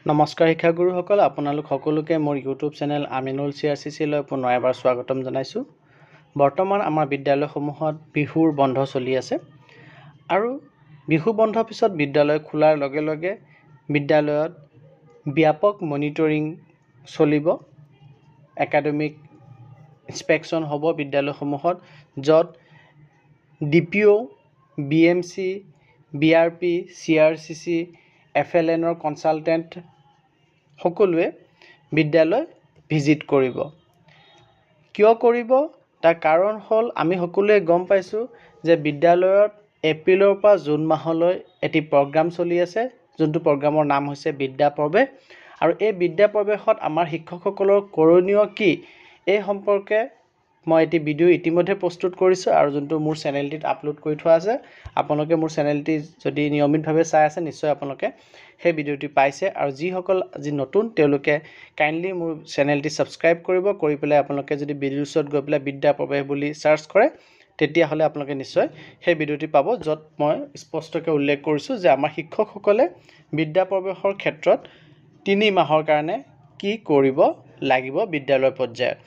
নমস্কাৰ শিক্ষাগুৰুসকল, আপোনালোক সকলোকে মোৰ ইউটিউব চেনেল আমিনুল CRCC লৈ পুনৰ এবাৰ স্বাগতম জনাইছোঁ। বৰ্তমান আমাৰ বিদ্যালয়সমূহত বিহুৰ বন্ধ চলি আছে আৰু বিহু বন্ধৰ পিছত বিদ্যালয় খোলাৰ লগে লগে বিদ্যালয়ত ব্যাপক মনিটৰিং চলিব। একাডেমিক ইনস্পেকশ্যন হ'ব বিদ্যালয়সমূহত, য'ত DPO, BMC, BRP, CRCC, FLNৰ কনচালটেণ্ট সকলোৱে বিদ্যালয় ভিজিট কৰিব। কিয় কৰিব? তাৰ কাৰণ হ'ল আমি সকলোৱে গম পাইছোঁ যে বিদ্যালয়ত এপ্ৰিলৰ পৰা জুন মাহলৈ এটি প্ৰগ্ৰাম চলি আছে, যোনটো প্ৰগ্ৰামৰ নাম হৈছে বিদ্যা প্ৰৱেশ। আৰু এই বিদ্যা প্ৰৱেশত আমাৰ শিক্ষকসকলৰ কৰণীয় কি, এই সম্পৰ্কে মই এটি ভিডিঅ' ইতিমধ্যে প্ৰস্তুত কৰিছোঁ আৰু যোনটো মোৰ চেনেলটিত আপলোড কৰি থোৱা আছে। আপোনালোকে মোৰ চেনেলটি যদি নিয়মিতভাৱে চাই আছে, নিশ্চয় আপোনালোকে সেই ভিডিঅ'টি পাইছে। আৰু যিসকল আজি নতুন তেওঁলোকে কাইণ্ডলি মোৰ চেনেলটি ছাবস্ক্ৰাইব কৰিব, কৰি পেলাই আপোনালোকে যদি ভিডিঅ'ৰ ওচৰত গৈ পেলাই বিদ্যা প্ৰৱেশ বুলি চাৰ্চ কৰে, তেতিয়াহ'লে আপোনালোকে নিশ্চয় সেই ভিডিঅ'টি পাব, য'ত মই স্পষ্টকৈ উল্লেখ কৰিছোঁ যে আমাৰ শিক্ষকসকলে বিদ্যা প্ৰৱেশৰ ক্ষেত্ৰত 3 মাহৰ কাৰণে কি কৰিব লাগিব বিদ্যালয় পৰ্যায়ত।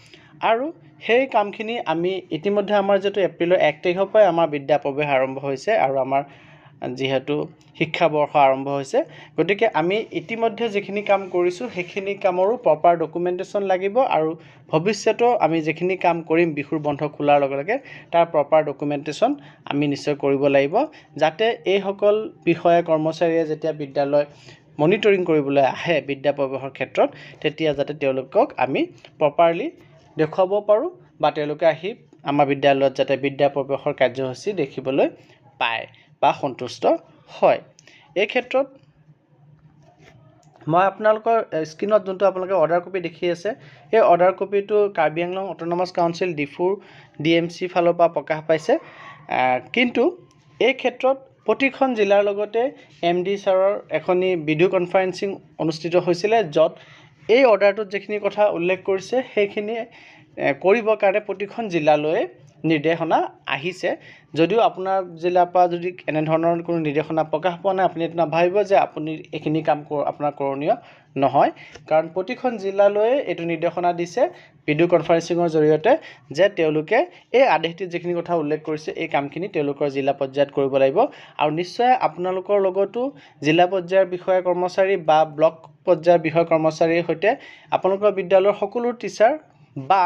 আৰু সেই কামখিনি আমি ইতিমধ্যে আমাৰ যিহেতু এপ্ৰিলৰ 1 তাৰিখৰ পৰাই আমাৰ বিদ্যা প্ৰৱেশ আৰম্ভ হৈছে আৰু আমাৰ যিহেতু শিক্ষাবৰ্ষ আৰম্ভ হৈছে, গতিকে আমি ইতিমধ্যে যিখিনি কাম কৰিছোঁ সেইখিনি কামৰো প্ৰপাৰ ডকুমেণ্টেশ্যন লাগিব আৰু ভৱিষ্যতেও আমি যিখিনি কাম কৰিম বিহুৰ বন্ধ খোলাৰ লগে লগে তাৰ প্ৰপাৰ ডকুমেণ্টেশ্যন আমি নিশ্চয় কৰিব লাগিব, যাতে এইসকল বিষয়া কৰ্মচাৰীয়ে যেতিয়া বিদ্যালয় মনিটৰিং কৰিবলৈ আহে বিদ্যা প্ৰৱেশৰ ক্ষেত্ৰত, তেতিয়া যাতে তেওঁলোকক আমি প্ৰপাৰলি দেখুৱাব পাৰোঁ বা তেওঁলোকে আহি আমাৰ বিদ্যালয়ত যাতে বিদ্যা প্ৰৱেশৰ কাৰ্যসূচী দেখিবলৈ পায় বা সন্তুষ্ট হয়। এই ক্ষেত্ৰত মই আপোনালোকৰ স্ক্ৰীণত যোনটো আপোনালোকে অৰ্ডাৰ কপি দেখি আছে, এই অৰ্ডাৰ কপিটো কাৰ্বি আংলং অট'নমাছ কাউন্সিল ডিফুৰ DMC ফালৰ পৰা প্ৰকাশ পাইছে। কিন্তু এই ক্ষেত্ৰত প্ৰতিখন জিলাৰ লগতে MD ছাৰৰ এখনি ভিডিঅ' কনফাৰেন্সিং অনুষ্ঠিত হৈছিলে, য'ত এই অৰ্ডাৰটোত যিখিনি কথা উল্লেখ কৰিছে সেইখিনি কৰিবৰ কাৰণে প্ৰতিখন জিলালৈ নিৰ্দেশনা আহিছে। যদিও আপোনাৰ জিলাৰ পৰা যদি এনেধৰণৰ কোনো নিৰ্দেশনা প্ৰকাশ পোৱা নাই, আপুনি এইটো নাভাবিব যে আপুনি এইখিনি কাম আপোনাৰ কৰণীয় নহয়, কাৰণ প্ৰতিখন জিলালৈ এইটো নিৰ্দেশনা দিছে ভিডিঅ' কনফাৰেন্সিঙৰ জৰিয়তে যে তেওঁলোকে এই আদেশটিত যিখিনি কথা উল্লেখ কৰিছে এই কামখিনি তেওঁলোকৰ জিলা পৰ্যায়ত কৰিব লাগিব। আৰু নিশ্চয় আপোনালোকৰ লগতো জিলা পৰ্যায়ৰ বিষয়া কৰ্মচাৰী বা ব্লক পৰ্যায়ৰ বিষয়া কৰ্মচাৰীৰ সৈতে আপোনালোকৰ বিদ্যালয়ৰ সকলো টিচাৰ বা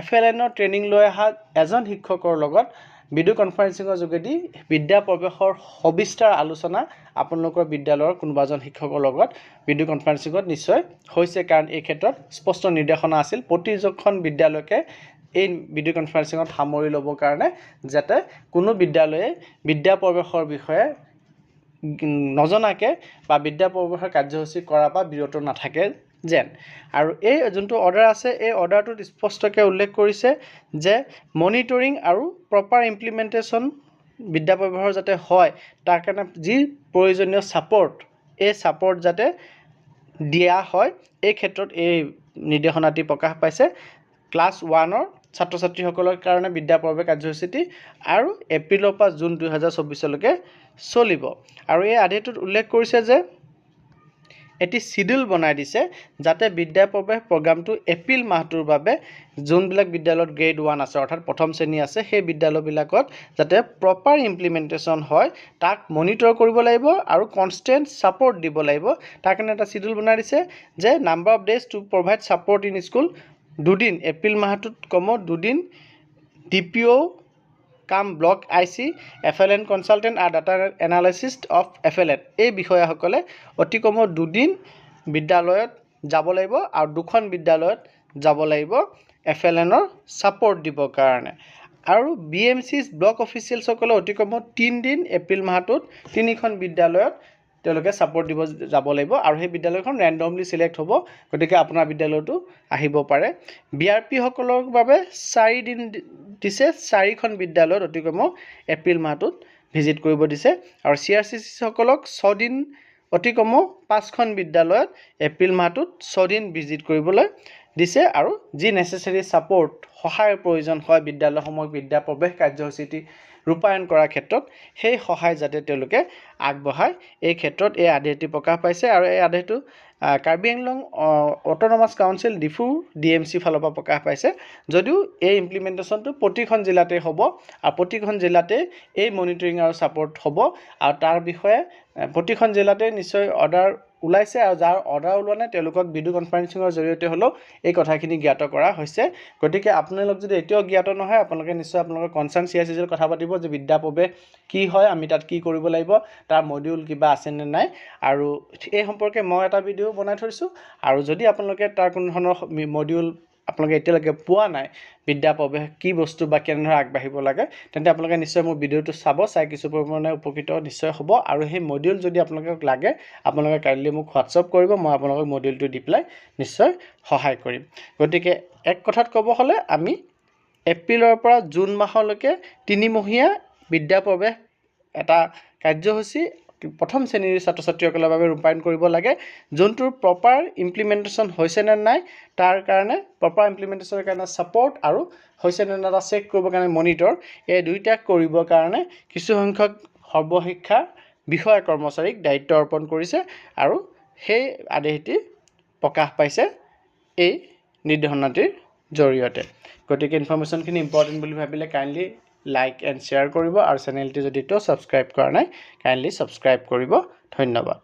FLNৰ ট্ৰেইনিং লৈ অহা এজন শিক্ষকৰ লগত ভিডিঅ' কনফাৰেন্সিঙৰ যোগেদি বিদ্যা প্ৰৱেশৰ সবিস্তাৰ আলোচনা আপোনালোকৰ বিদ্যালয়ৰ কোনোবা এজন শিক্ষকৰ লগত ভিডিঅ' কনফাৰেন্সিঙত নিশ্চয় হৈছে, কাৰণ এই ক্ষেত্ৰত স্পষ্ট নিৰ্দেশনা আছিল প্ৰতিজন বিদ্যালয়কে এই ভিডিঅ' কনফাৰেন্সিঙত সামৰি ল'বৰ কাৰণে, যাতে কোনো বিদ্যালয়ে বিদ্যা প্ৰৱেশৰ বিষয়ে নজনাকৈ বা বিদ্যা প্ৰৱেশৰ কাৰ্যসূচী কৰাৰ পৰা বিৰত নাথাকে যেন। আৰু এই যোনটো অৰ্ডাৰ আছে, এই অৰ্ডাৰটোত স্পষ্টকৈ উল্লেখ কৰিছে যে মনিটৰিং আৰু প্ৰপাৰ ইমপ্লিমেণ্টেশ্যন বিদ্যা প্ৰৱেশৰ যাতে হয়, তাৰ কাৰণে যি প্ৰয়োজনীয় ছাপৰ্ট, এই ছাপৰ্ট যাতে দিয়া হয়, এই ক্ষেত্ৰত এই নিৰ্দেশনাটি প্ৰকাশ পাইছে। ক্লাছ 1ৰ ছাত্ৰ ছাত্ৰীসকলৰ কাৰণে বিদ্যা প্ৰৱেশ কাৰ্যসূচীটি আৰু এপ্ৰিলৰ পৰা জুন 2024লৈকে চলিব। আৰু এই আদেশটোত উল্লেখ কৰিছে যে এটি চিডিউল বনাই দিছে যাতে বিদ্যা প্ৰৱেশ প্ৰগ্ৰামটো এপ্ৰিল মাহটোৰ বাবে যোনবিলাক বিদ্যালয়ত গ্ৰেড 1 আছে, অৰ্থাৎ প্ৰথম শ্ৰেণী আছে, সেই বিদ্যালয়বিলাকত যাতে প্ৰপাৰ ইমপ্লিমেণ্টেশ্যন হয় তাক মনিটৰ কৰিব লাগিব আৰু কনষ্টেণ্ট ছাপৰ্ট দিব লাগিব। তাৰ কাৰণে এটা চিডিউল বনাই দিছে যে number of days to provide support in school, 2 দিন এপ্ৰিল মাহটোত কমত 2 দিন DPO কাম ব্লক IC, FLN কনচালটেণ্ট আৰু ডাটা এনালাইচিষ্ট অফ FLN, এই বিষয়াসকলে অতি কমত 2 দিন বিদ্যালয়ত যাব লাগিব আৰু 2খন বিদ্যালয়ত যাব লাগিব FLNৰ ছাপৰ্ট দিবৰ কাৰণে। আৰু BMC ব্লক অফিচিয়েলসকলে অতি কমত 3 দিন এপ্ৰিল মাহটোত 3খন বিদ্যালয়ত তেওঁলোকে ছাপৰ্ট দিব যাব লাগিব আৰু সেই বিদ্যালয়খন ৰেণ্ডমলি চিলেক্ট হ'ব, গতিকে আপোনাৰ বিদ্যালয়তো আহিব পাৰে। BRP সকলৰ বাবে 4 দিন দিছে, 4খন বিদ্যালয়ত অতি কমেও এপ্ৰিল মাহটোত ভিজিট কৰিব দিছে। আৰু CRCC সকলক 6 দিন অতি কমেও 5খন বিদ্যালয়ত এপ্ৰিল মাহটোত 6 দিন ভিজিট কৰিবলৈ দিছে। আৰু যি নেচেচাৰী ছাপৰ্ট, সহায়ৰ প্ৰয়োজন হয় বিদ্যালয়সমূহক বিদ্যা প্ৰৱেশ কাৰ্যসূচীটি ৰূপায়ণ কৰাৰ ক্ষেত্ৰত, সেই সহায় যাতে তেওঁলোকে আগবঢ়ায় এই ক্ষেত্ৰত এই আদেশটি প্ৰকাশ পাইছে আৰু এই আদেশটো Karbi Anglong autonomous council Diphu DMC ফালৰ পৰা প্ৰকাশ পাইছে যদিও এই ইমপ্লিমেণ্টেশ্যনটো প্ৰতিখন জিলাতে হ'ব আৰু প্ৰতিখন জিলাতে এই মনিটৰিং আৰু ছাপৰ্ট হ'ব আৰু তাৰ বিষয়ে প্ৰতিখন জিলাতে নিশ্চয় অৰ্ডাৰ ওলাইছে আৰু যাৰ অৰ্ডাৰ ওলোৱা নাই তেওঁলোকক ভিডিঅ' কনফাৰেন্সিঙৰ জৰিয়তে হ'লেও এই কথাখিনি জ্ঞাত কৰা হৈছে গতিকে আপোনালোক যদি এতিয়াও জ্ঞাত নহয় আপোনালোকে নিশ্চয় আপোনালোকৰ কনচাৰ্ণ CRCCৰ কথা পাতিব যে বিদ্যা প্ৰৱেশ কি হয় আমি তাত কি কৰিব লাগিব তাৰ মডিউল কিবা আছে নে নাই আৰু এই সম্পৰ্কে মই এটা ভিডিঅ' বনাই থৈছোঁ আৰু যদি আপোনালোকে তাৰ কোনো ধৰণৰ মডিউল আপোনালোকে এতিয়ালৈকে পোৱা নাই বিদ্যা প্ৰৱেশ কি বস্তু বা কেনেদৰে আগবাঢ়িব লাগে তেন্তে আপোনালোকে নিশ্চয় মোৰ ভিডিঅ'টো চাব চাই কিছু পৰিমাণে উপকৃত নিশ্চয় হ'ব আৰু সেই মডিউল যদি আপোনালোকক লাগে আপোনালোকে কাইণ্ডলি মোক হোৱাটছআপ কৰিব মই আপোনালোকক মডিউলটো দি পেলাই নিশ্চয় সহায় কৰিম গতিকে এক কথাত ক'ব হ'লে আমি এপ্ৰিলৰ পৰা জুন মাহলৈকে 3 মহীয়া বিদ্যা প্ৰৱেশ এটা কাৰ্যসূচী প্ৰথম শ্ৰেণীৰ ছাত্ৰ ছাত্ৰীসকলৰ বাবে ৰূপায়ণ কৰিব লাগে যোনটোৰ প্ৰপাৰ ইমপ্লিমেণ্টেশ্যন হৈছে নে নাই তাৰ কাৰণে প্ৰপাৰ ইমপ্লিমেণ্টেশ্যনৰ কাৰণে ছাপৰ্ট আৰু হৈছে নে নাই চেক কৰিবৰ কাৰণে মনিটৰ এই দুইটা কৰিবৰ কাৰণে কিছু সংখ্যক সৰ্বশিক্ষা বিষয়া কৰ্মচাৰীক দায়িত্ব অৰ্পণ কৰিছে আৰু সেই আদেশটি প্ৰকাশ পাইছে এই নিৰ্দেশনাটিৰ জৰিয়তে গতিকে ইনফৰমেশ্যনখিনি ইম্পৰ্টেণ্ট বুলি ভাবিলে কাইণ্ডলি লাইক এণ্ড শ্বেয়াৰ কৰিব আৰু চেনেলটি যদি ছাবস্ক্ৰাইব কৰা নাই কাইণ্ডলি ছাবস্ক্ৰাইব কৰিব ধন্যবাদ